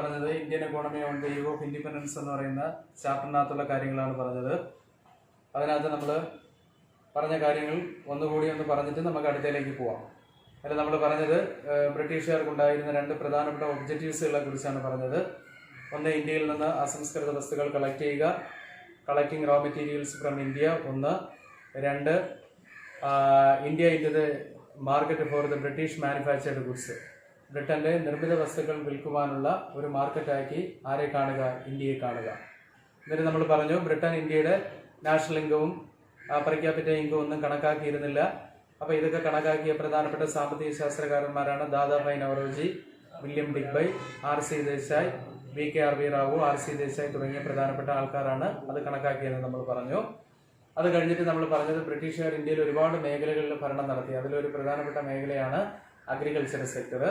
പറഞ്ഞത് Indian economy on the eve of independence എന്ന് പറയുന്ന ചാപ്റ്ററിനകത്തുള്ള കാര്യങ്ങളാണ് പറഞ്ഞത്. അതിനകത്ത് നമ്മൾ പറഞ്ഞ കാര്യങ്ങൾ ഒന്നുകൂടി ഒന്ന് പറഞ്ഞിട്ട് നമുക്ക് അടുത്തയിലേക്ക് പോവാം. അതിൽ നമ്മൾ പറഞ്ഞത് ബ്രിട്ടീഷുകാർക്കുണ്ടായിരുന്ന രണ്ട് പ്രധാനപ്പെട്ട ഒബ്ജക്റ്റീവ്സുകളെ കുറിച്ചാണ് പറഞ്ഞത്. ഒന്ന്, ഇന്ത്യയിൽ നിന്ന് അസംസ്കൃത വസ്തുക്കൾ കളക്ട് ചെയ്യുക, collecting raw materials from India. ഒന്ന്. രണ്ട്, India in the market for the British manufactured goods. ബ്രിട്ടന്റെ നിർമ്മിത വസ്തുക്കൾ വിൽക്കുവാനുള്ള ഒരു മാർക്കറ്റാക്കി ആരെ കാണുക? ഇന്ത്യയെ കാണുക. എന്നിട്ട് നമ്മൾ പറഞ്ഞു ബ്രിട്ടൻ ഇന്ത്യയുടെ നാഷണൽ ഇൻകവും പെർ ക്യാപിറ്റ ഇൻകവും ഒന്നും കണക്കാക്കിയിരുന്നില്ല. അപ്പോൾ ഇതൊക്കെ കണക്കാക്കിയ പ്രധാനപ്പെട്ട സാമ്പത്തിക ശാസ്ത്രകാരന്മാരാണ് ദാദാഭായ് നവറോജി, വില്യം ഡിഗ്ബൈ, ആർ.സി. ദേശായ്, വി.കെ.ആർ.വി. റാവു, ആർ.സി. ദേശായ് തുടങ്ങിയ പ്രധാനപ്പെട്ട ആൾക്കാരാണ് അത് കണക്കാക്കിയതെന്ന് നമ്മൾ പറഞ്ഞു. അത് കഴിഞ്ഞിട്ട് നമ്മൾ പറഞ്ഞത് ബ്രിട്ടീഷുകാർ ഇന്ത്യയിൽ ഒരുപാട് മേഖലകളിൽ ഭരണം നടത്തി. അതിലൊരു പ്രധാനപ്പെട്ട മേഖലയാണ് അഗ്രികൾച്ചർ സെക്ടർ.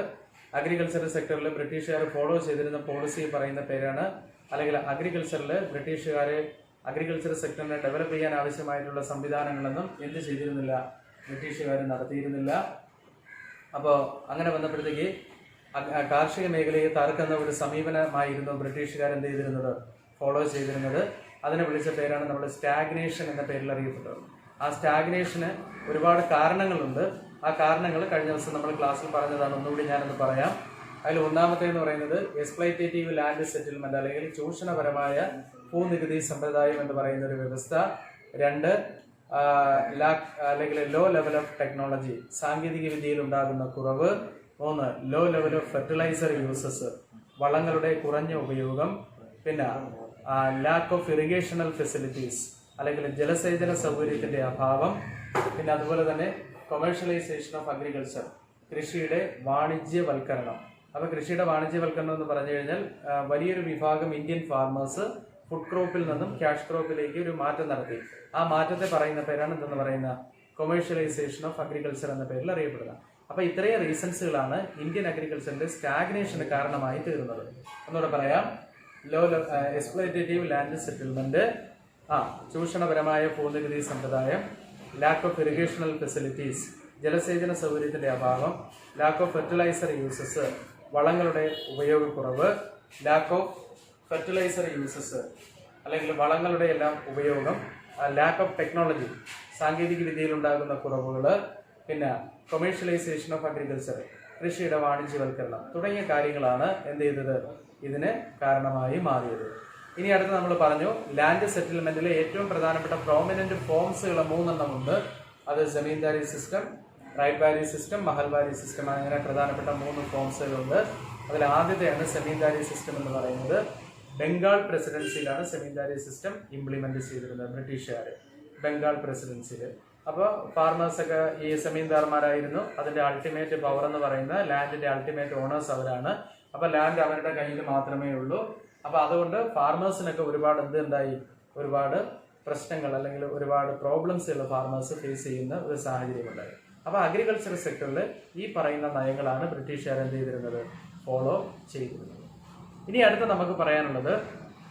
അഗ്രികൾച്ചർ സെക്ടറിൽ ബ്രിട്ടീഷുകാർ ഫോളോ ചെയ്തിരുന്ന പോളിസി പറയുന്ന പേരാണ്, അല്ലെങ്കിൽ അഗ്രികൾച്ചറിൽ ബ്രിട്ടീഷുകാരെ അഗ്രികൾച്ചർ സെക്ടറിനെ ഡെവലപ്പ് ചെയ്യാൻ ആവശ്യമായിട്ടുള്ള സംവിധാനങ്ങളൊന്നും എന്ത് ചെയ്തിരുന്നില്ല, ബ്രിട്ടീഷുകാർ നടത്തിയിരുന്നില്ല. അപ്പോൾ അങ്ങനെ വന്നപ്പോഴത്തേക്ക് കാർഷിക മേഖലയെ തകർക്കുന്ന ഒരു സമീപനമായിരുന്നു ബ്രിട്ടീഷുകാർ എന്ത് ചെയ്തിരുന്നത്, ഫോളോ ചെയ്തിരുന്നത്. അതിനെ വിളിച്ച പേരാണ് നമ്മൾ സ്റ്റാഗ്നേഷൻ എന്ന പേരിൽ അറിയപ്പെട്ടത്. ആ സ്റ്റാഗ്നേഷന് ഒരുപാട് കാരണങ്ങളുണ്ട്. ആ കാരണങ്ങൾ കഴിഞ്ഞ ദിവസം നമ്മൾ ക്ലാസ്സിൽ പറഞ്ഞതാണ്, ഒന്നുകൂടി ഞാനൊന്ന് പറയാം. അതിൽ ഒന്നാമത്തേന്ന് പറയുന്നത് എക്സ്പ്ലോയിറ്റേറ്റീവ് ലാൻഡ് സെറ്റിൽമെന്റ്, അല്ലെങ്കിൽ ചൂഷണപരമായ ഭൂനികുതി സമ്പ്രദായം എന്ന് പറയുന്ന ഒരു വ്യവസ്ഥ. രണ്ട്, അല്ലെങ്കിൽ ലോ ലെവൽ ഓഫ് ടെക്നോളജി, സാങ്കേതിക വിദ്യയിൽ ഉണ്ടാകുന്ന കുറവ്. മൂന്ന്, low level of fertiliser uses, വളങ്ങളുടെ കുറഞ്ഞ ഉപയോഗം. പിന്നെ ലാക്ക് ഓഫ് ഇറിഗേഷണൽ ഫെസിലിറ്റീസ്, അല്ലെങ്കിൽ ജലസേചന സൗകര്യത്തിന്റെ അഭാവം. പിന്നെ അതുപോലെ തന്നെ കൊമേഴ്ഷ്യലൈസേഷൻ ഓഫ് അഗ്രികൾച്ചർ, കൃഷിയുടെ വാണിജ്യവൽക്കരണം. അപ്പോൾ കൃഷിയുടെ വാണിജ്യവൽക്കരണം എന്ന് പറഞ്ഞു കഴിഞ്ഞാൽ വലിയൊരു വിഭാഗം ഇന്ത്യൻ ഫാർമേഴ്സ് ഫുഡ് ക്രോപ്പിൽ നിന്നും ക്യാഷ് ക്രോപ്പിലേക്ക് ഒരു മാറ്റം നടത്തി. ആ മാറ്റത്തെ പറയുന്ന പേരാണ് എന്തെന്ന് പറയുന്ന കൊമേഴ്ഷ്യലൈസേഷൻ ഓഫ് അഗ്രികൾച്ചർ എന്ന പേരിൽ അറിയപ്പെടുക. അപ്പോൾ ഇത്രയും റീസൺസുകളാണ് ഇന്ത്യൻ അഗ്രികൾച്ചറിന്റെ സ്റ്റാഗ്നേഷന് കാരണമായി തീർന്നത്. ഒന്നുകൂടെ പറയാം, ലോ എക്സ്പ്ലോയിറ്റേറ്റീവ് ലാൻഡ് സെറ്റിൽമെന്റ്, ചൂഷണപരമായ ഭൂനികുതി സമ്പ്രദായം, ലാക്ക് ഓഫ് ഇറിഗേഷണൽ ഫെസിലിറ്റീസ്, ജലസേചന സൗകര്യത്തിന്റെ അഭാവം, ലാക്ക് ഓഫ് ഫെർട്ടിലൈസർ യൂസസ്, വളങ്ങളുടെ ഉപയോഗക്കുറവ്, ലാക്ക് ഓഫ് ഫെർട്ടിലൈസർ യൂസസ് അല്ലെങ്കിൽ വളങ്ങളുടെ എല്ലാം ഉപയോഗം, ലാക്ക് ഓഫ് ടെക്നോളജി, സാങ്കേതിക വിദ്യയിൽ ഉണ്ടാകുന്ന കുറവുകൾ, പിന്നെ കൊമേഴ്ഷ്യലൈസേഷൻ ഓഫ് അഗ്രികൾച്ചർ, കൃഷിയുടെ വാണിജ്യവൽക്കരണം തുടങ്ങിയ കാര്യങ്ങളാണ് എന്ത് ചെയ്തത്, ഇതിന് കാരണമായി മാറിയത്. ഇനി അടുത്ത് നമ്മൾ പറഞ്ഞു ലാൻഡ് സെറ്റിൽമെന്റിലെ ഏറ്റവും പ്രധാനപ്പെട്ട പ്രോമിനന്റ് ഫോംസുകൾ 3 ഉണ്ട്. അത് zamindari system, ryotwari system, mahalwari system, അങ്ങനെ പ്രധാനപ്പെട്ട 3 ഫോംസുകളുണ്ട്. അതിൽ ആദ്യത്തെയാണ് സെമീന്ദാരി സിസ്റ്റം എന്ന് പറയുന്നത്. ബംഗാൾ പ്രസിഡൻസിയിലാണ് സെമീന്ദാരി സിസ്റ്റം ഇംപ്ലിമെന്റ് ചെയ്തിരുന്നത് ബ്രിട്ടീഷുകാർ, ബംഗാൾ പ്രസിഡൻസിയിൽ. അപ്പോൾ ഫാർമേഴ്സൊക്കെ ഈ സെമീന്ദാർമാരായിരുന്നു. അതിന്റെ അൾട്ടിമേറ്റ് പവർ എന്ന് പറയുന്ന ലാൻഡിന്റെ അൾട്ടിമേറ്റ് ഓണേഴ്സ് അവരാണ്. അപ്പൊ ലാൻഡ് അവരുടെ കയ്യിൽ മാത്രമേ ഉള്ളൂ. അപ്പൊ അതുകൊണ്ട് ഫാർമേഴ്സിനൊക്കെ ഒരുപാട് പ്രശ്നങ്ങൾ അല്ലെങ്കിൽ ഒരുപാട് പ്രോബ്ലംസുകൾ ഫാർമേഴ്സ് ഫേസ് ചെയ്യുന്ന ഒരു സാഹചര്യം ഉണ്ടായി. അപ്പൊ അഗ്രികൾച്ചർ സെക്ടറിൽ ഈ പറയുന്ന നയങ്ങളാണ് ബ്രിട്ടീഷുകാർ എന്ത് ചെയ്തിരുന്നത്, ഫോളോ ചെയ്തിരുന്നത്. ഇനി അടുത്ത് നമുക്ക് പറയാനുള്ളത്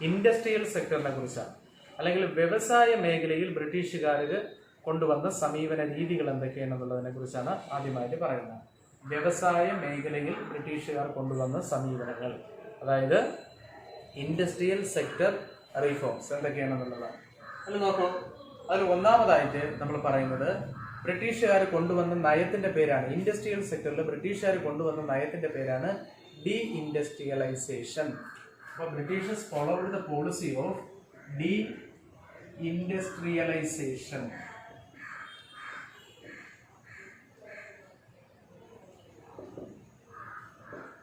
ഇൻഡസ്ട്രിയൽ സെക്ടറിനെ കുറിച്ചാണ്, അല്ലെങ്കിൽ വ്യവസായ മേഖലയിൽ ബ്രിട്ടീഷുകാർ കൊണ്ടുവന്ന സമീപന രീതികൾ എന്തൊക്കെയാണെന്നുള്ളതിനെ കുറിച്ചാണ് ആദ്യമായിട്ട് പറയുന്നത്. വ്യവസായ മേഖലയിൽ ബ്രിട്ടീഷുകാർ കൊണ്ടുവന്ന സമീപനങ്ങൾ, അതായത് ഇൻഡസ്ട്രിയൽ സെക്ടർ റീഫോംസ് എന്തൊക്കെയാണെന്നുള്ളതാണ്. അതിൽ നോക്കൂ, അതിൽ ഒന്നാമതായിട്ട് നമ്മൾ പറയുന്നത് ബ്രിട്ടീഷുകാർ കൊണ്ടുവന്ന നയത്തിന്റെ പേരാണ്, ഇൻഡസ്ട്രിയൽ സെക്ടറിൽ ബ്രിട്ടീഷുകാർ കൊണ്ടുവന്ന നയത്തിന്റെ പേരാണ് ഡി ഇൻഡസ്ട്രിയലൈസേഷൻ. അപ്പോൾ Britishers followed the policy of deindustrialisation.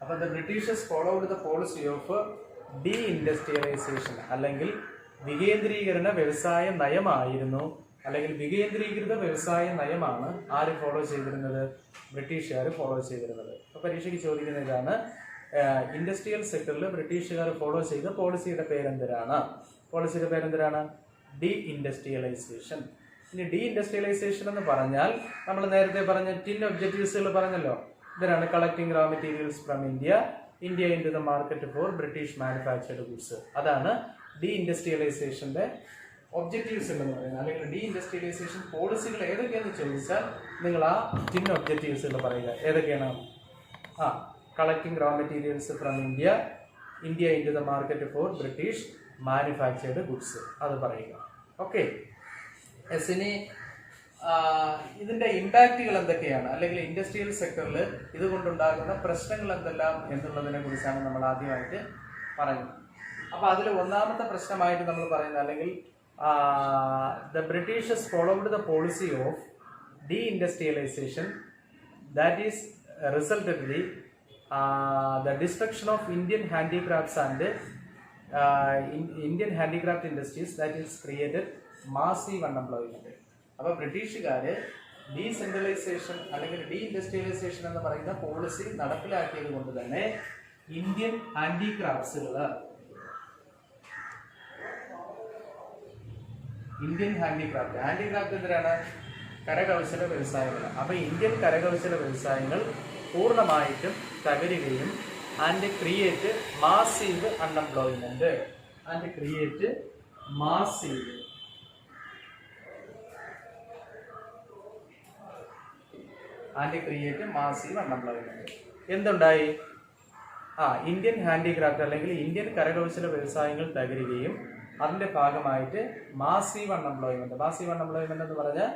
അപ്പോൾ the Britishers followed the policy of deindustrialisation, അല്ലെങ്കിൽ വികേന്ദ്രീകരണ വ്യവസായ നയമായിരുന്നു, അല്ലെങ്കിൽ വികേന്ദ്രീകൃത വ്യവസായ നയമാണ് ആര് ഫോളോ ചെയ്തിരുന്നത്, ബ്രിട്ടീഷുകാർ ഫോളോ ചെയ്തിരുന്നത്. അപ്പോൾ പരീക്ഷയ്ക്ക് ചോദിക്കുന്ന ഇതാണ്, ഇൻഡസ്ട്രിയൽ സെക്ടറിൽ ബ്രിട്ടീഷുകാർ ഫോളോ ചെയ്ത പോളിസിയുടെ പേരെന്തിനാണ്? പോളിസിയുടെ പേരെന്തിനാണ്? Deindustrialisation. ഇനി ഡി ഇൻഡസ്ട്രിയലൈസേഷൻ എന്ന് പറഞ്ഞാൽ നമ്മൾ നേരത്തെ പറഞ്ഞ 10 ഒബ്ജക്റ്റീവ്സുകൾ പറഞ്ഞല്ലോ. ഇതിനാണ് collecting raw materials from India in to the market for British manufactured goods. അതാണ് ഡി ഇൻഡസ്ട്രിയലൈസേഷന്റെ ഒബ്ജക്റ്റീവ്സ് എന്ന് പറയുന്നത്. അല്ലെങ്കിൽ ഡി ഇൻഡസ്ട്രിയലൈസേഷൻ പോളിസികൾ ഏതൊക്കെയാണെന്ന് ചോദിച്ചാൽ നിങ്ങൾ ആ 10 ഒബ്ജക്റ്റീവ്സുകൾ പറയുക. ഏതൊക്കെയാണ്? Collecting raw materials from India India in to the market for British manufactured goods. അത് പറയുക. ഓക്കെ. ഇനി ഇതിന്റെ ഇമ്പാക്റ്റുകൾ എന്തൊക്കെയാണ്, അല്ലെങ്കിൽ ഇൻഡസ്ട്രിയൽ സെക്ടറിൽ ഇതുകൊണ്ടുണ്ടാകുന്ന പ്രശ്നങ്ങൾ എന്തെല്ലാം എന്നുള്ളതിനെ കുറിച്ചാണ് നമ്മൾ ആദ്യമായിട്ട് പറയുന്നത്. അപ്പൊ അതിൽ ഒന്നാമത്തെ പ്രശ്നമായിട്ട് നമ്മൾ പറയുന്നത്, അല്ലെങ്കിൽ the Britishers followed the policy of deindustrialisation that is resulted the destruction of Indian handicrafts and Indian handicraft industries that is created massive unemployment. അപ്പോൾ ബ്രിട്ടീഷുകാർ ഡീസെൻട്രലൈസേഷൻ അല്ലെങ്കിൽ ഡീഇൻഡസ്ട്രിയലൈസേഷൻ എന്ന് പറയുന്ന പോളിസി നടപ്പിലാക്കിയത് കൊണ്ട് തന്നെ ഇന്ത്യൻ ഹാൻഡിക്രാഫ്റ്റ്സുകൾ, ഹാൻഡിക്രാഫ്റ്റ് എന്തിനാണ്? കരകൗശല വ്യവസായങ്ങൾ. അപ്പൊ ഇന്ത്യൻ കരകൗശല വ്യവസായങ്ങൾ പൂർണ്ണമായിട്ടും തകരുകയും ആൻഡ് ക്രിയേറ്റ് മാസീവ് അൺഎംപ്ലോയ്മെന്റ് എന്തുണ്ടായി? ഇന്ത്യൻ ഹാൻഡിക്രാഫ്റ്റ് അല്ലെങ്കിൽ ഇന്ത്യൻ കരകൗശല വ്യവസായങ്ങൾ തകരുകയും അതിന്റെ ഭാഗമായിട്ട് മാസീവ് അൺഎംപ്ലോയ്മെന്റ് എന്ന് പറഞ്ഞാൽ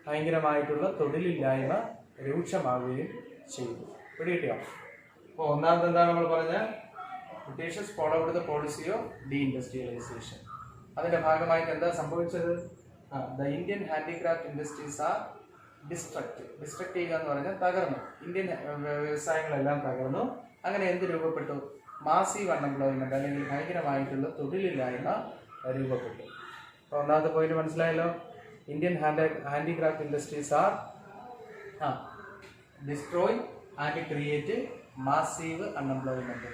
ഭയങ്കരമായിട്ടുള്ള തൊഴിലില്ലായ്മ രൂക്ഷമാവുകയും ചെയ്തു. പിടികിട്ടിയോ? അപ്പോൾ ഒന്നാമത് എന്താണ് നമ്മൾ പറഞ്ഞ? Britishers followed the policy of deindustrialisation. അതിന്റെ ഭാഗമായിട്ട് എന്താ സംഭവിച്ചത്? The Indian handicraft industries are destruct ചെയ്യുക എന്ന് പറഞ്ഞാൽ തകർന്നു. ഇന്ത്യൻ വ്യവസായങ്ങളെല്ലാം തകർന്നു. അങ്ങനെ എന്ത് രൂപപ്പെട്ടു? മാസീവ് അൺഎംപ്ലോയ്മെന്റ് അല്ലെങ്കിൽ ഭയങ്കരമായിട്ടുള്ള തൊഴിലില്ലായ്മ രൂപപ്പെട്ടു. അപ്പോൾ ഒന്നാമത്തെ പോയിന്റ് മനസ്സിലായല്ലോ. Indian handicraft industries are destroy and create massive unemployment.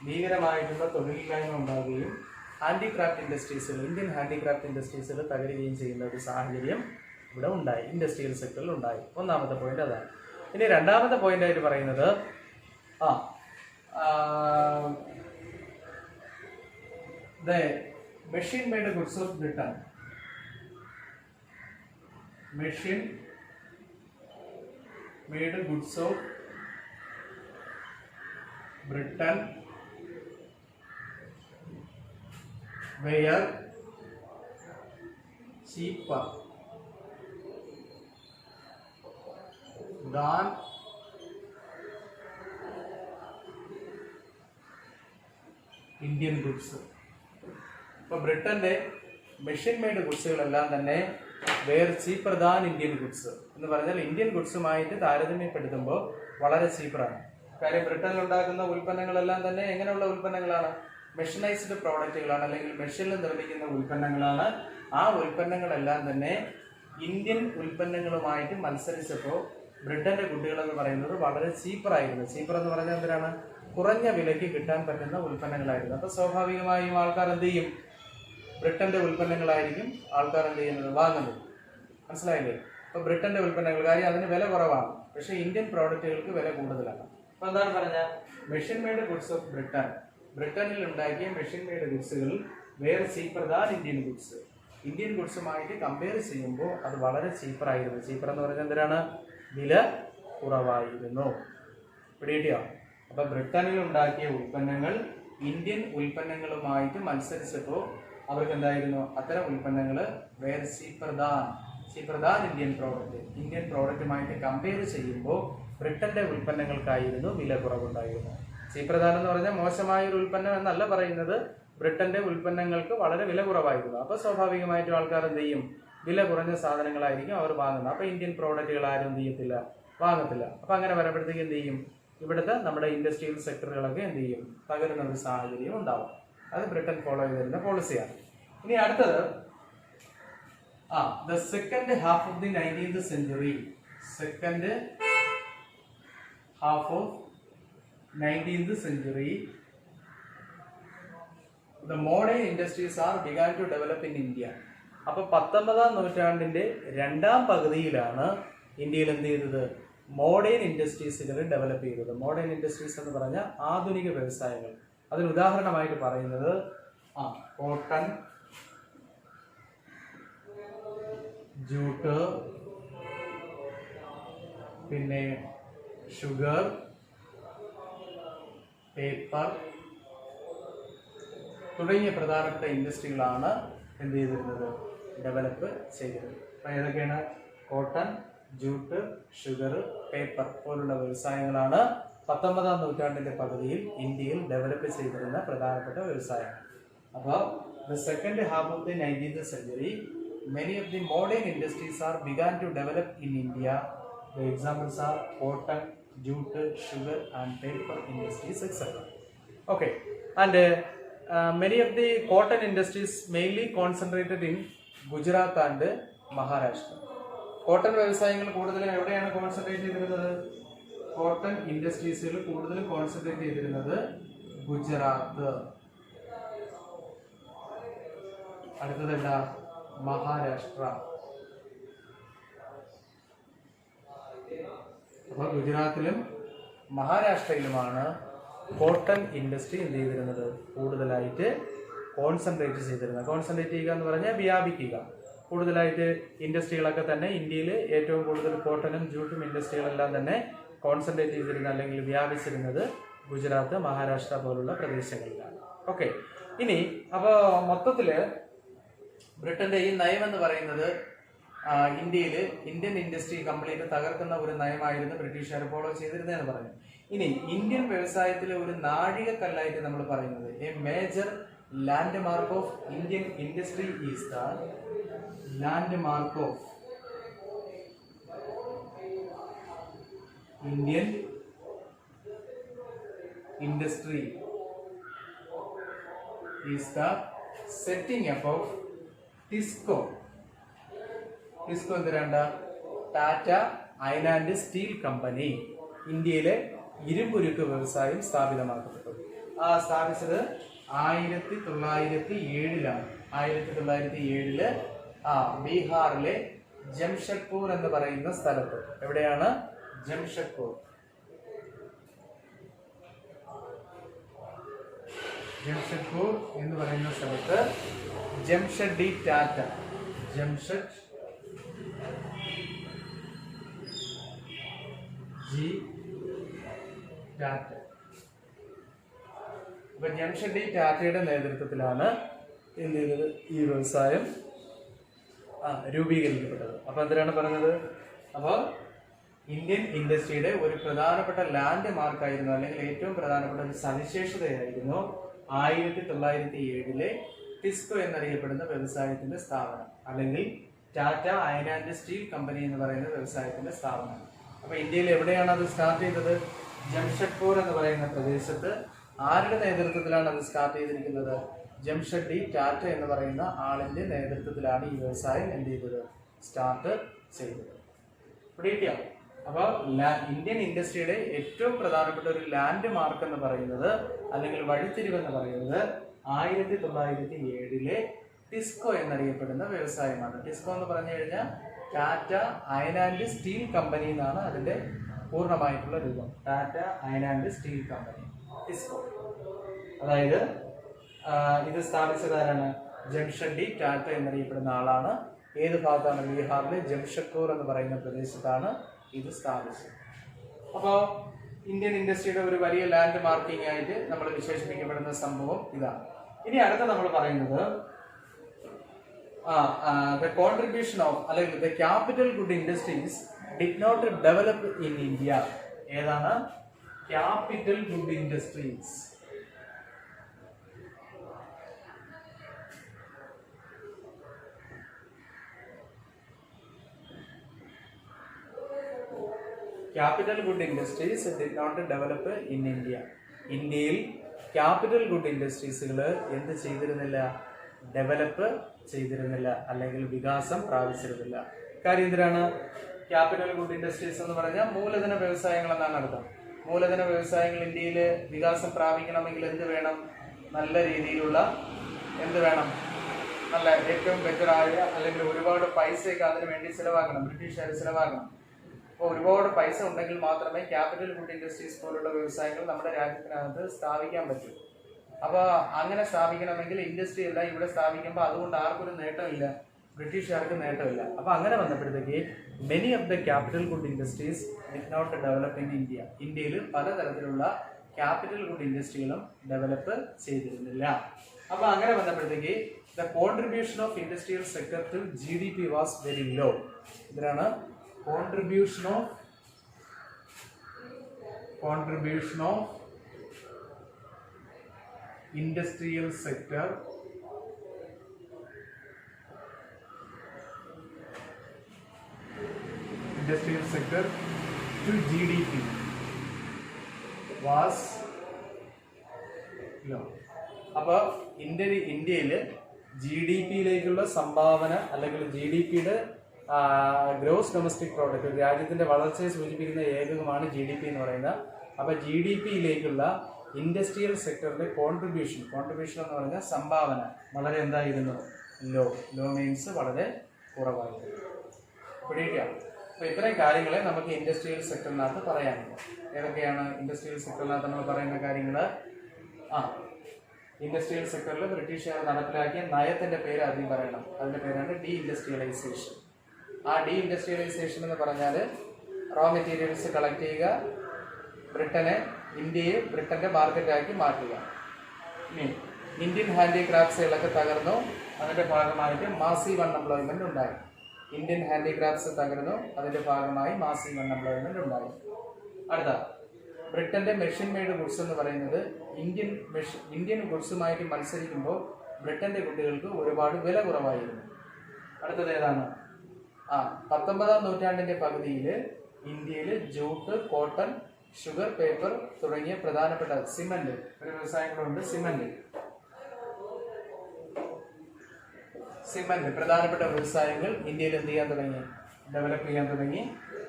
ഭീകരമായിട്ടുള്ള തൊഴിലില്ലായ്മ ഉണ്ടാവുകയും ഇന്ത്യൻ ഹാൻഡിക്രാഫ്റ്റ് ഇൻഡസ്ട്രീസുകൾ തകരുകയും ചെയ്യുന്ന ഒരു സാഹചര്യം ഇവിടെ ഉണ്ടായി, ഇൻഡസ്ട്രിയൽ സെക്ടറിൽ ഉണ്ടായി. ഒന്നാമത്തെ പോയിന്റ് അതാണ്. ഇനി രണ്ടാമത്തെ പോയിന്റ് ആയിട്ട് പറയുന്നത് the machine made goods of Britain. Machine made goods of Britain were cheaper than Indian goods. ഇപ്പോൾ ബ്രിട്ടന്റെ മെഷീൻ മെയ്ഡ് ഗുഡ്സുകളെല്ലാം തന്നെ were cheaper than Indian goods എന്ന് പറഞ്ഞാൽ ഇന്ത്യൻ ഗുഡ്സുമായിട്ട് താരതമ്യപ്പെടുത്തുമ്പോൾ വളരെ ചീപ്പറാണ്. കാര്യം ബ്രിട്ടനിൽ ഉണ്ടാക്കുന്ന ഉൽപ്പന്നങ്ങളെല്ലാം തന്നെ എങ്ങനെയുള്ള ഉൽപ്പന്നങ്ങളാണ്? മെഷീനൈസ്ഡ് പ്രോഡക്റ്റുകളാണ്, അല്ലെങ്കിൽ മെഷീനിൽ നിർമ്മിക്കുന്ന ഉൽപ്പന്നങ്ങളാണ്. ആ ഉൽപ്പന്നങ്ങളെല്ലാം തന്നെ ഇന്ത്യൻ ഉൽപ്പന്നങ്ങളുമായിട്ട് മത്സരിച്ചപ്പോൾ ബ്രിട്ടന്റെ ഗുഡുകൾ എന്ന് പറയുന്നത് വളരെ ചീപ്പറായിരുന്നു. ചീപ്പർ എന്ന് പറഞ്ഞാൽ എന്തിനാണ്? കുറഞ്ഞ വിലയ്ക്ക് കിട്ടാൻ പറ്റുന്ന ഉൽപ്പന്നങ്ങളായിരുന്നു. അപ്പോൾ സ്വാഭാവികമായും ആൾക്കാർ എന്ത് ചെയ്യും? ബ്രിട്ടന്റെ ഉൽപ്പന്നങ്ങളായിരിക്കും ആൾക്കാർ എന്ത് ചെയ്യുന്നത്? വാങ്ങുന്നത്. മനസ്സിലായില്ലേ? അപ്പോൾ ബ്രിട്ടന്റെ ഉൽപ്പന്നങ്ങൾ, കാര്യം അതിന് വില കുറവാണ്, പക്ഷേ ഇന്ത്യൻ പ്രോഡക്റ്റുകൾക്ക് വില കൂടുതലാണ്. അപ്പോൾ എന്താണ് പറഞ്ഞ? മെഷീൻ മെയ്ഡ് ഗുഡ്സ് ഓഫ് ബ്രിട്ടനിൽ ഉണ്ടാക്കിയ മെഷീൻ മെയ്ഡ് ഗുഡ്സുകൾ വേറെ cheaper than Indian goods. Indian ഗുഡ്സുമായിട്ട് കമ്പയർ ചെയ്യുമ്പോൾ അത് വളരെ ചീപ്പറായിരുന്നു. ചീപ്പർ എന്ന് പറഞ്ഞാൽ എന്തിനാണ്? വില കുറവായിരുന്നു. പിടികിട്ടിയോ? അപ്പൊ ബ്രിട്ടനിൽ ഉണ്ടാക്കിയ ഉൽപ്പന്നങ്ങൾ ഇന്ത്യൻ ഉൽപ്പന്നങ്ങളുമായിട്ട് മത്സരിച്ചപ്പോൾ അവർക്ക് എന്തായിരുന്നു? അത്തരം ഉൽപ്പന്നങ്ങൾ വേറെ ചീപ്പർ ദാൻ ഇന്ത്യൻ പ്രോഡക്റ്റുമായിട്ട് കമ്പയർ ചെയ്യുമ്പോൾ ബ്രിട്ടന്റെ ഉൽപ്പന്നങ്ങൾക്കായിരുന്നു വില കുറവുണ്ടായിരുന്നു. ചീപ്രധാനം എന്ന് പറഞ്ഞാൽ മോശമായ ഒരു ഉൽപ്പന്നം എന്നല്ല പറയുന്നത്, ബ്രിട്ടന്റെ ഉൽപ്പന്നങ്ങൾക്ക് വളരെ വില കുറവായിരുന്നു. അപ്പൊ സ്വാഭാവികമായിട്ടും ആൾക്കാർ എന്ത് ചെയ്യും? വില കുറഞ്ഞ സാധനങ്ങളായിരിക്കും അവർ വാങ്ങുന്നത്. അപ്പൊ ഇന്ത്യൻ പ്രോഡക്റ്റുകൾ ആരും എന്ത് ചെയ്യത്തില്ല? വാങ്ങത്തില്ല. അപ്പൊ അങ്ങനെ വരുമ്പോഴത്തേക്ക് എന്ത് ചെയ്യും? ഇവിടുത്തെ നമ്മുടെ ഇൻഡസ്ട്രിയൽ സെക്ടറുകളൊക്കെ എന്ത് ചെയ്യും? തകരുന്ന ഒരു സാഹചര്യം ഉണ്ടാവും. അത് ബ്രിട്ടൻ ഫോളോ ചെയ്തിരുന്ന പോളിസിയാണ്. ഇനി അടുത്തത് the second half of the 19th century. Second half of 19th century, the modern industries are began to develop in India. അപ്പോൾ 19ാം നൂറ്റാണ്ടിന്റെ രണ്ടാം പകുതിയിലാണ് ഇന്ത്യയിൽ എന്ത് ചെയ്തത്? മോഡേൺ ഇൻഡസ്ട്രീസുകൾ ഡെവലപ്പ് ചെയ്തത്. മോഡേൺ ഇൻഡസ്ട്രീസ് എന്ന് പറഞ്ഞാൽ ആധുനിക വ്യവസായങ്ങൾ. അതിന് ഉദാഹരണമായിട്ട് പറയുന്നത് കോട്ടൺ, ജൂട്ട്, പിന്നെ ഷുഗർ, പേപ്പർ, തുടങ്ങിയ പ്രധാനപ്പെട്ട ഇൻഡസ്ട്രികളാണ് എന്ത് ചെയ്തിരുന്നത്, ഡെവലപ്പ് ചെയ്തിരുന്നത്. അപ്പം ഏതൊക്കെയാണ്? കോട്ടൺ, ജൂട്ട്, ഷുഗർ, പേപ്പർ പോലുള്ള വ്യവസായങ്ങളാണ് 19ാം നൂറ്റാണ്ടിന്റെ പകുതിയിൽ ഇന്ത്യയിൽ ഡെവലപ്പ് ചെയ്തിരുന്ന പ്രധാനപ്പെട്ട വ്യവസായങ്ങൾ. അപ്പോൾ the second half of the 19th century, many of the modern industries are began to develop in India. The examples are cotton, jute, sugar and paper industries, etc. Okay, and many of the cotton industries mainly concentrated in Gujarat and Maharashtra. Cotton വ്യവസായങ്ങൾ കൂടുതലും എവിടെയാണ് concentrate ചെയ്തിരുന്നത്? Cotton ഇൻഡസ്ട്രീസിൽ കൂടുതലും concentrate ചെയ്തിരുന്നത് ഗുജറാത്ത്, അടുത്തതല്ല മഹാരാഷ്ട്ര. അപ്പോൾ ഗുജറാത്തിലും മഹാരാഷ്ട്രയിലുമാണ് cotton industry എന്ത് ചെയ്തിരുന്നത്, കൂടുതലായിട്ട് കോൺസെൻട്രേറ്റ് ചെയ്തിരുന്നത്. കോൺസെൻട്രേറ്റ് ചെയ്യുക എന്ന് പറഞ്ഞാൽ വ്യാപിക്കുക. കൂടുതലായിട്ട് ഇൻഡസ്ട്രികളൊക്കെ തന്നെ ഇന്ത്യയിൽ ഏറ്റവും കൂടുതൽ കോട്ടനും ജൂട്ടും ഇൻഡസ്ട്രികളെല്ലാം തന്നെ കോൺസെൻട്രേറ്റ് ചെയ്തിരുന്ന അല്ലെങ്കിൽ വ്യാപിച്ചിരുന്നത് ഗുജറാത്ത്, മഹാരാഷ്ട്ര പോലുള്ള പ്രദേശങ്ങളിലാണ്. ഓക്കെ, ഇനി അപ്പോൾ മൊത്തത്തിൽ ബ്രിട്ടന്റെ ഈ നയം എന്ന് പറയുന്നത് ഇന്ത്യയിൽ ഇന്ത്യൻ ഇൻഡസ്ട്രി കംപ്ലീറ്റ് തകർക്കുന്ന ഒരു നയമായിരുന്നു ബ്രിട്ടീഷുകാർ ഫോളോ ചെയ്തിരുന്നതെന്ന് പറഞ്ഞു. ഇനി ഇന്ത്യൻ വ്യവസായത്തിലെ ഒരു നാഴികക്കല്ലായിട്ട് നമ്മൾ പറയുന്നത് a major landmark of Indian industry is the landmark of Indian industry is the setting up of TISCO. TISCO എന്തിനാണ്ട? Tata Iron and Steel Company ഇന്ത്യയിലെ ഇരുമ്പുരുക്ക് വ്യവസായം സ്ഥാപിതമാക്കപ്പെട്ടു. സ്ഥാപിച്ചത് 1907 1907 ബീഹാറിലെ ജംഷഡ്പൂർ എന്ന് പറയുന്ന സ്ഥലത്ത്. എവിടെയാണ്? ജംഷഡ്പൂർ. ജംഷഡ്പൂർ എന്ന് പറയുന്ന സ്ഥലത്ത് ജംഷഡ്ജി ടാറ്റ, ജംഷഡ്ജി ടാറ്റ. അപ്പൊ ജംഷഡ്ജി ടാറ്റയുടെ നേതൃത്വത്തിലാണ് എന്ത് ചെയ്തത്, ഈ വ്യവസായം രൂപീകരിക്കപ്പെട്ടത്. അപ്പൊ എന്തിനാണ് പറഞ്ഞത്? അപ്പോൾ ഇന്ത്യൻ ഇൻഡസ്ട്രിയുടെ ഒരു പ്രധാനപ്പെട്ട ലാൻഡ് മാർക്കായിരുന്നു, അല്ലെങ്കിൽ ഏറ്റവും പ്രധാനപ്പെട്ട ഒരു സവിശേഷതയായിരുന്നു 1907 ടിസ്കോ എന്നറിയപ്പെടുന്ന വ്യവസായത്തിന്റെ സ്ഥാപനം, അല്ലെങ്കിൽ Tata Iron and Steel company എന്ന് പറയുന്ന വ്യവസായത്തിന്റെ സ്ഥാപനം. അപ്പൊ ഇന്ത്യയിൽ എവിടെയാണ് അത് സ്റ്റാർട്ട് ചെയ്തത്? ജംഷഡ്പൂർ എന്ന് പറയുന്ന പ്രദേശത്ത്. ആരുടെ നേതൃത്വത്തിലാണ് അത് സ്റ്റാർട്ട് ചെയ്തിരിക്കുന്നത്? ജംഷഡ്ജി ടാറ്റ എന്ന് പറയുന്ന ആളിന്റെ നേതൃത്വത്തിലാണ് ഈ വ്യവസായം എന്ത് ചെയ്തത്, സ്റ്റാർട്ട് ചെയ്തത്. പിടിക്കുക. അപ്പോൾ ഇന്ത്യൻ ഇൻഡസ്ട്രിയുടെ ഏറ്റവും പ്രധാനപ്പെട്ട ഒരു ലാൻഡ് മാർക്ക് എന്ന് പറയുന്നത്, അല്ലെങ്കിൽ വഴിത്തിരിവെന്ന് പറയുന്നത് 1907 ടിസ്കോ എന്നറിയപ്പെടുന്ന വ്യവസായമാണ്. ടിസ്കോ എന്ന് പറഞ്ഞു കഴിഞ്ഞാൽ Tata Iron and Steel company എന്നാണ് അതിന്റെ പൂർണ്ണമായിട്ടുള്ള രൂപം. Tata Iron and Steel company, TISCO. അതായത് ഇത് സ്ഥാപിച്ചത് ആരാണ്? ജംഷഡ്ജി ടാറ്റ എന്നറിയപ്പെടുന്ന ആളാണ്. ഏത് ഭാഗത്താണ്? ബീഹാറിലെ ജംഷഡ്പൂർ എന്ന് പറയുന്ന പ്രദേശത്താണ് ഇത് സ്ഥാപിച്ചത്. അപ്പോൾ ഇന്ത്യൻ ഇൻഡസ്ട്രിയുടെ ഒരു വലിയ ലാൻഡ് മാർക്കിംഗ് ആയിട്ട് നമ്മൾ വിശേഷിപ്പിക്കപ്പെടുന്ന സംഭവം ഇതാണ്. ഇനി അടുത്ത നമ്മൾ പറയുന്നത് the contribution of, അല്ലെങ്കിൽ the capital good industries did not develop in India. ഏതാണ്? capital good industries. Capital good industries did not develop in India. ഇന്ത്യയിൽ ക്യാപിറ്റൽ ഗുഡ് ഇൻഡസ്ട്രീസുകൾ എന്ത് ചെയ്തിരുന്നില്ല? ഡെവലപ്പ് ചെയ്തിരുന്നില്ല, അല്ലെങ്കിൽ വികാസം പ്രാപിച്ചിരുന്നില്ല. കാര്യം എന്തിനാണ്? ക്യാപിറ്റൽ ഗുഡ് ഇൻഡസ്ട്രീസ് എന്ന് പറഞ്ഞാൽ മൂലധന വ്യവസായങ്ങൾ എന്നാണ് അർത്ഥം. മൂലധന വ്യവസായങ്ങൾ ഇന്ത്യയിൽ വികാസം പ്രാപിക്കണമെങ്കിൽ എന്ത് വേണം? നല്ല രീതിയിലുള്ള എന്ത് വേണം? നല്ല ഏറ്റവും ബെറ്ററായ, അല്ലെങ്കിൽ ഒരുപാട് പൈസയൊക്കെ അതിനു വേണ്ടി ചിലവാക്കണം, ബ്രിട്ടീഷുകാർ ചിലവാക്കണം. അപ്പോൾ ഒരുപാട് പൈസ ഉണ്ടെങ്കിൽ മാത്രമേ ക്യാപിറ്റൽ ഗുഡ് ഇൻഡസ്ട്രീസ് പോലുള്ള വ്യവസായങ്ങൾ നമ്മുടെ രാജ്യത്തിനകത്ത് സ്ഥാപിക്കാൻ പറ്റൂ. അപ്പോൾ അങ്ങനെ സ്ഥാപിക്കണമെങ്കിൽ ഇൻഡസ്ട്രി എല്ലാം ഇവിടെ സ്ഥാപിക്കുമ്പോൾ അതുകൊണ്ട് ആർക്കൊരു നേട്ടമില്ല, ബ്രിട്ടീഷുകാർക്ക് നേട്ടമില്ല. അപ്പോൾ അങ്ങനെ വന്നപ്പോഴത്തേക്ക് many of the capital good industries did not develop in India. ഇന്ത്യയിൽ പലതരത്തിലുള്ള ക്യാപിറ്റൽ ഗുഡ് ഇൻഡസ്ട്രികളും ഡെവലപ്പ് ചെയ്തിരുന്നില്ല. അപ്പൊ അങ്ങനെ വന്നപ്പോഴത്തേക്ക് the contribution of industrial sector to GDP was very low. ഇതിനാണ് contribution of industrial sector to GDP was low. അപ്പോൾ ഇന്ത്യയിൽ GDP-യിലേക്കുള്ള സംഭാവന അല്ലെങ്കിൽ GDP-യുടെ ഗ്രോസ് ഡൊമസ്റ്റിക് പ്രോഡക്റ്റ്, രാജ്യത്തിന്റെ വളർച്ചയെ സൂചിപ്പിക്കുന്ന ഏകകമാണ് GDP എന്ന് പറയുന്നത്. അപ്പോൾ GDP-യിലേക്കുള്ള ഇൻഡസ്ട്രിയൽ സെക്ടറിന്റെ കോൺട്രിബ്യൂഷൻ എന്ന് പറഞ്ഞാൽ സംഭാവന വളരെ എന്തായിരുന്നു? ലോ മീൻസ് വളരെ കുറവായിരുന്നു. പിടിക്കാം. അപ്പോൾ ഇത്രയും കാര്യങ്ങളെ നമുക്ക് ഇൻഡസ്ട്രിയൽ സെക്ടറിനകത്ത് പറയാനുണ്ട്. ഏതൊക്കെയാണ് ഇൻഡസ്ട്രിയൽ സെക്ടറിനകത്ത് നമ്മൾ പറയുന്ന കാര്യങ്ങൾ? ഇൻഡസ്ട്രിയൽ സെക്ടറിൽ ബ്രിട്ടീഷുകാർ നടപ്പിലാക്കിയ നയത്തിന്റെ പേര് ആദ്യം പറയണം. അതിന്റെ പേരാണ് ഡീ ഇൻഡസ്ട്രിയലൈസേഷൻ. ആ ഡീ ഇൻഡസ്ട്രിയലൈസേഷൻ എന്ന് പറഞ്ഞാൽ റോ മെറ്റീരിയൽസ് കളക്ട് ചെയ്യുക, ഇന്ത്യയെ ബ്രിട്ടന്റെ മാർക്കറ്റാക്കി മാറ്റുക. ഇന്ത്യൻ ഹാൻഡിക്രാഫ്റ്റ്സുകളൊക്കെ തകർന്നു, അതിന്റെ ഭാഗമായിട്ട് മാസീവ് അൺഎംപ്ലോയ്മെന്റ് ഉണ്ടായി. ഇന്ത്യൻ ഹാൻഡിക്രാഫ്റ്റ്സ് തകർന്നു, അതിന്റെ ഭാഗമായി മാസീവ് അൺഎംപ്ലോയ്മെന്റ് ഉണ്ടായി. അടുത്ത ബ്രിട്ടന്റെ മെഷീൻ മെയ്ഡ് ഗുഡ്സ് എന്ന് പറയുന്നത് ഇന്ത്യൻ ഗുഡ്സുമായിട്ട് മത്സരിക്കുമ്പോൾ ബ്രിട്ടന്റെ കുട്ടികൾക്ക് ഒരുപാട് വില കുറവായിരുന്നു. അടുത്തത് ഏതാണ്? 19-ാം നൂറ്റാണ്ടിന്റെ പകുതിയിൽ ഇന്ത്യയിൽ ജൂട്ട്, കോട്ടൺ, ഷുഗർ, പേപ്പർ തുടങ്ങിയ പ്രധാനപ്പെട്ട സിമന്റ് ഒരു വ്യവസായങ്ങളുണ്ട്. സിമന്റ് പ്രധാനപ്പെട്ട വ്യവസായങ്ങൾ ഇന്ത്യയിൽ എന്ത് ചെയ്യാൻ തുടങ്ങി? ഡെവലപ്പ് ചെയ്യാൻ തുടങ്ങി.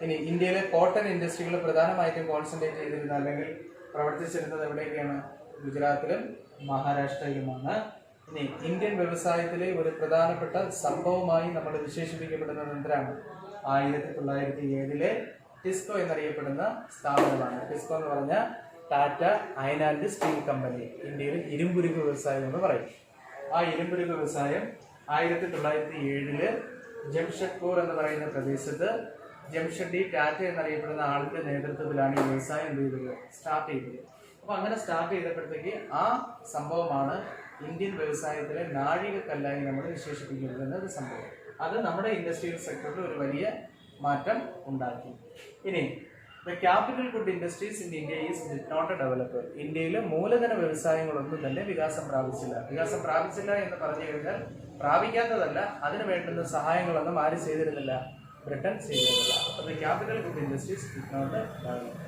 ഇനി ഇന്ത്യയിലെ കോട്ടൺ ഇൻഡസ്ട്രികൾ പ്രധാനമായിട്ടും കോൺസെൻട്രേറ്റ് ചെയ്തിരുന്ന അല്ലെങ്കിൽ പ്രവർത്തിച്ചിരുന്നത് എവിടെയൊക്കെയാണ്? ഗുജറാത്തിലും മഹാരാഷ്ട്രയിലുമാണ്. ഇനി ഇന്ത്യൻ വ്യവസായത്തിലെ ഒരു പ്രധാനപ്പെട്ട സംഭവമായി നമ്മൾ വിശേഷിപ്പിക്കപ്പെടുന്നത് എന്തിനാണ്? 1907 ടിസ്കോ എന്നറിയപ്പെടുന്ന സ്ഥാപനമാണ്. ടിസ്കോ എന്ന് പറഞ്ഞാൽ Tata Iron and Steel company. ഇന്ത്യയിൽ ഇരുമ്പുരുക്ക് വ്യവസായം എന്ന് പറയും. ആ ഇരുമ്പുരുക്ക് വ്യവസായം 1907 ജംഷഡ്പൂർ എന്ന് പറയുന്ന പ്രദേശത്ത് ജംഷഡ്ജി ടാറ്റ എന്നറിയപ്പെടുന്ന ആളുടെ നേതൃത്വത്തിലാണ് ഈ വ്യവസായം എന്ത് ചെയ്തത്? സ്റ്റാർട്ട് ചെയ്തത്. അപ്പൊ അങ്ങനെ സ്റ്റാർട്ട് ചെയ്തപ്പോഴത്തേക്ക് ആ സംഭവമാണ് ഇന്ത്യൻ വ്യവസായത്തിലെ നാഴികക്കല്ലായി നമ്മൾ വിശേഷിപ്പിക്കുന്ന ഒരു സംഭവം. അത് നമ്മുടെ ഇൻഡസ്ട്രിയൽ സെക്ടറിൽ ഒരു വലിയ മാറ്റം ഉണ്ടാക്കി. ഇനി capital good industries in India is not a developer. ഇന്ത്യയിൽ മൂലധന വ്യവസായങ്ങളൊന്നും തന്നെ വികാസം പ്രാപിച്ചില്ല എന്ന് പറഞ്ഞു കഴിഞ്ഞാൽ പ്രാപിക്കാത്തതല്ല, അതിന് വേണ്ടുന്ന സഹായങ്ങളൊന്നും ആരും ചെയ്തിരുന്നില്ല, ബ്രിട്ടൻ ചെയ്തിരുന്നില്ല. അപ്പോൾ capital good industries did not develop.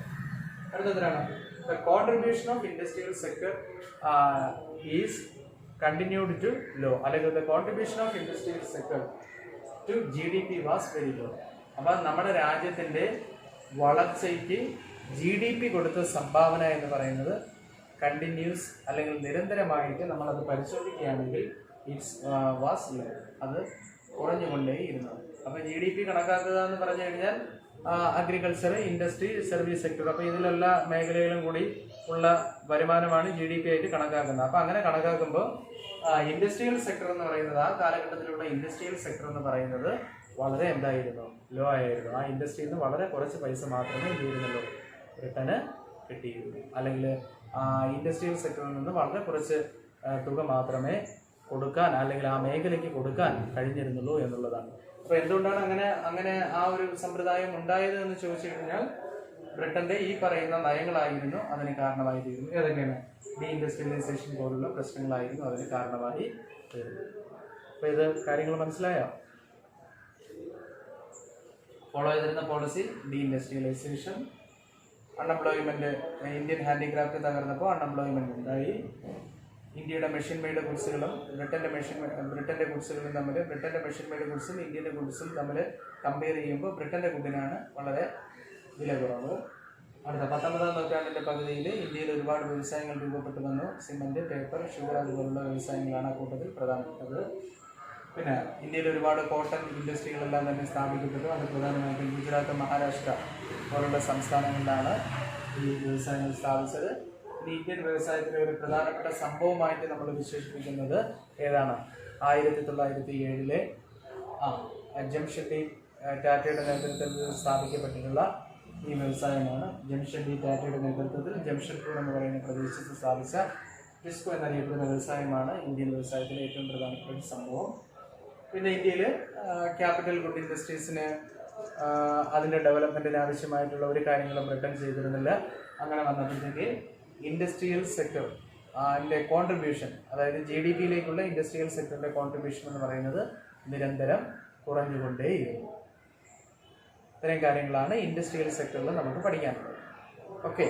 അടുത്തതിനാണ് the contribution of industrial sector is continued to low. അല്ലെങ്കിൽ the contribution of industrial sector to GDP was very low. അപ്പോൾ നമ്മുടെ രാജ്യത്തിൻ്റെ വളർച്ചയ്ക്ക് GDP കൊടുത്ത സംഭാവന എന്ന് പറയുന്നത് കണ്ടിന്യൂസ് അല്ലെങ്കിൽ നിരന്തരമായിട്ട് നമ്മളത് പരിശോധിക്കുകയാണെങ്കിൽ ഇറ്റ്സ് വാസ് ലോ, അത് കുറഞ്ഞുകൊണ്ടേയിരുന്നു. അപ്പോൾ GDP കണക്കാക്കുക എന്ന് പറഞ്ഞു കഴിഞ്ഞാൽ അഗ്രികൾച്ചർ, ഇൻഡസ്ട്രി, സർവീസ് സെക്ടർ, അപ്പോൾ ഇതിലെല്ലാ മേഖലയിലും കൂടി ഉള്ള വരുമാനമാണ് GDP ആയിട്ട് കണക്കാക്കുന്നത്. അപ്പോൾ അങ്ങനെ കണക്കാക്കുമ്പോൾ ഇൻഡസ്ട്രിയൽ സെക്ടർ എന്ന് പറയുന്നത്, ആ കാലഘട്ടത്തിലുള്ള ഇൻഡസ്ട്രിയൽ സെക്ടർ എന്ന് പറയുന്നത് വളരെ എന്തായിരുന്നു? ലോ ആയിരുന്നു. ആ ഇൻഡസ്ട്രിയിൽ നിന്ന് വളരെ കുറച്ച് പൈസ മാത്രമേ എന്തിരുന്നുള്ളൂ ബ്രിട്ടന് കിട്ടിയിരുന്നു. അല്ലെങ്കിൽ ഇൻഡസ്ട്രിയൽ സെക്ടറിൽ നിന്ന് വളരെ കുറച്ച് തുക മാത്രമേ കൊടുക്കാൻ അല്ലെങ്കിൽ ആ മേഖലയ്ക്ക് കൊടുക്കാൻ കഴിഞ്ഞിരുന്നുള്ളൂ എന്നുള്ളതാണ്. അപ്പോൾ എന്തുകൊണ്ടാണ് അങ്ങനെ ആ ഒരു സമ്പ്രദായം ഉണ്ടായത് എന്ന് ചോദിച്ചു കഴിഞ്ഞാൽ ബ്രിട്ടന്റെ ഈ പറയുന്ന നയങ്ങളായിരുന്നു അതിന് കാരണമായി തീരുന്നു. ഏതൊക്കെയാണ്? ഡീ ഇൻഡസ്ട്രിയലൈസേഷൻ പോലുള്ള പ്രശ്നങ്ങളായിരുന്നു അതിന് കാരണമായി തീരുന്നത്. അപ്പോൾ ഇത് കാര്യങ്ങൾ മനസ്സിലായോ? ഫോളോ ചെയ്തിരുന്ന policy deindustrialisation. Unemployment, Indian handicraft തകർന്നപ്പോൾ അൺഎംപ്ലോയ്മെന്റ് ഉണ്ടായി. ഇന്ത്യയുടെ മെഷീൻ മെയ്ഡ് ഗുഡ്സുകളും ബ്രിട്ടന്റെ മെഷീൻ മെയ്ഡ് ഗുഡ്സും ഇന്ത്യയുടെ ഗുഡ്സും തമ്മിൽ കമ്പയർ ചെയ്യുമ്പോൾ ബ്രിട്ടന്റെ ഗുഡിനാണ് വളരെ വില കുറവ്. അടുത്ത 19-ാം നൂറ്റാണ്ടിന്റെ പകുതിയിൽ ഇന്ത്യയിൽ ഒരുപാട് വ്യവസായങ്ങൾ രൂപപ്പെട്ടു വന്നു. സിമന്റ്, പേപ്പർ, ഷുഗർ അതുപോലുള്ള വ്യവസായങ്ങളാണ് ആ കൂട്ടത്തിൽ പ്രധാനപ്പെട്ടത്. പിന്നെ ഇന്ത്യയിൽ ഒരുപാട് കോട്ടൺ ഇൻഡസ്ട്രികളെല്ലാം തന്നെ സ്ഥാപിക്കപ്പെട്ടു. അത് പ്രധാനമായിട്ടും ഗുജറാത്ത്, മഹാരാഷ്ട്ര പോലുള്ള സംസ്ഥാനങ്ങളിലാണ് ഈ വ്യവസായങ്ങൾ സ്ഥാപിച്ചത്. ഇന്ത്യൻ വ്യവസായത്തിലെ ഒരു പ്രധാനപ്പെട്ട സംഭവമായിട്ട് നമ്മൾ വിശേഷിപ്പിക്കുന്നത് ഏതാണ്? 1907 ജംഷഡ്ജി ടാറ്റയുടെ നേതൃത്വത്തിൽ സ്ഥാപിക്കപ്പെട്ടിട്ടുള്ള ഈ വ്യവസായമാണ്. ജംഷഡ്ജി ടാറ്റയുടെ നേതൃത്വത്തിൽ ജംഷഡ്പൂർ എന്ന് പറയുന്ന പ്രദേശത്ത് സ്ഥാപിച്ച ടിസ്കോ എന്നറിയപ്പെടുന്ന വ്യവസായമാണ് ഇന്ത്യൻ വ്യവസായത്തിലെ ഏറ്റവും പ്രധാനപ്പെട്ട ഒരു സംഭവം. പിന്നെ ഇന്ത്യയിൽ ക്യാപിറ്റൽ ഗുഡ് ഇൻഡസ്ട്രീസിന് അതിൻ്റെ ഡെവലപ്മെൻറ്റിന് ആവശ്യമായിട്ടുള്ള ഒരു കാര്യങ്ങളും ബ്രിട്ടൻ ചെയ്തിരുന്നില്ല. അങ്ങനെ വന്നപ്പോഴത്തേക്ക് ഇൻഡസ്ട്രിയൽ സെക്ടർ അതിൻ്റെ കോൺട്രിബ്യൂഷൻ, അതായത് GDP-യിലേക്കുള്ള ഇൻഡസ്ട്രിയൽ സെക്ടറിൻ്റെ കോൺട്രിബ്യൂഷൻ എന്ന് പറയുന്നത് നിരന്തരം കുറഞ്ഞുകൊണ്ടേയിരുന്നു. ഇത്രയും കാര്യങ്ങളാണ് ഇൻഡസ്ട്രിയൽ സെക്ടറിൽ നമുക്ക് പഠിക്കാനുള്ളത്. ഓക്കെ.